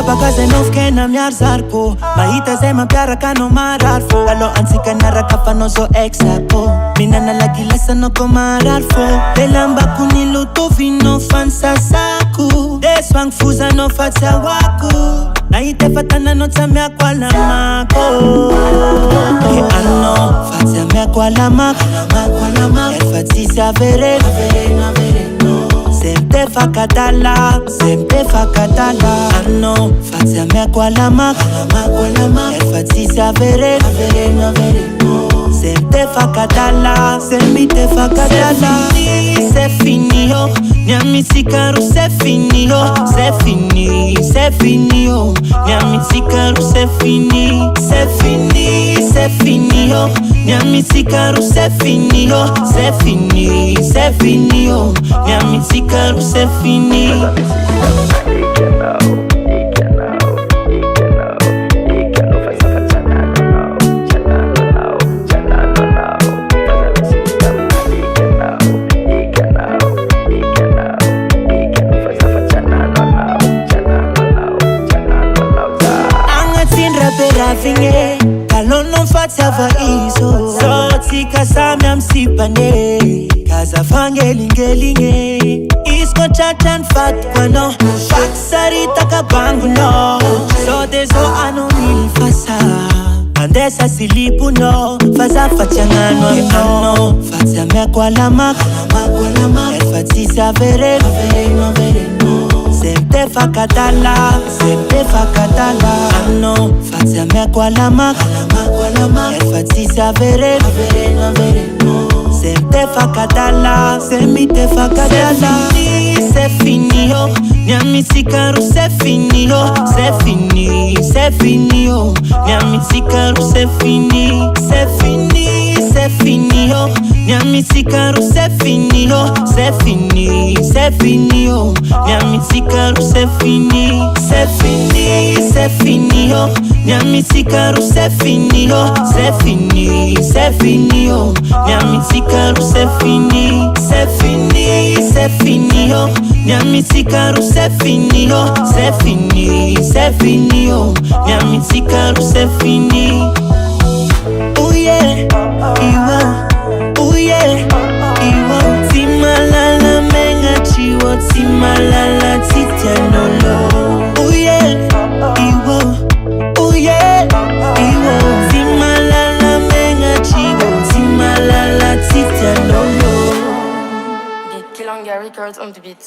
baka zenofke na miarzarko mahita zema pyara kano mararfo alo ansika naraka no exacto mina na lagilesa no komararfo belamba kuniluto vino fansa saku deswang fuza no fatsa waku na ite fatana no tsamea kwa la mako ke ano fatsa mea kwa la mako fatisa vere Sempe fakatala Ano, fatsa mea kwa la mako fatisa vere Sempe fakatala Sembite fakatala C'est fini, oh Nyamitsikaru c'est fini, oh C'est fini, oh Nyamitsikaru c'est fini oh Nyamitsikaru c'est fini, oh C'est fini, oh Nyamitsikaru c'est fini Rafinge, kalono fatava iso Soti kasamya msipane Kaza fangelingelinge Isko chachan fat kwano Faksari takabangu no So dezo ano nilifasa Andesa silipu no Faza fachangano no Fatsa mea kwa la mako Fatisa vere Sempe fakatala Ano, fatsa mea kwa la mako fatisa vere Sempe fakatala Sembite fakatala C'est fini, oh Nyamitsikaru c'est fini, oh C'est fini, oh Nyamitsikaru c'est fini oh Nyamitsikaru c'est fini, oh C'est fini, oh Nyamitsikaru c'est fini oh Nyamitsikaru c'est fini, oh C'est fini, oh Nyamitsikaru c'est fini oh Nyamitsikaru c'est fini, oh C'est fini, oh Nyamitsikaru c'est fini Oh yeah, iwa Oh yeah, iwa Timalala menga chiwo Timalala titianolo Oh yeah, iwa Oh yeah, iwa Timalala menga chiwo Timalala titianolo Get Kilanga Records on the beat.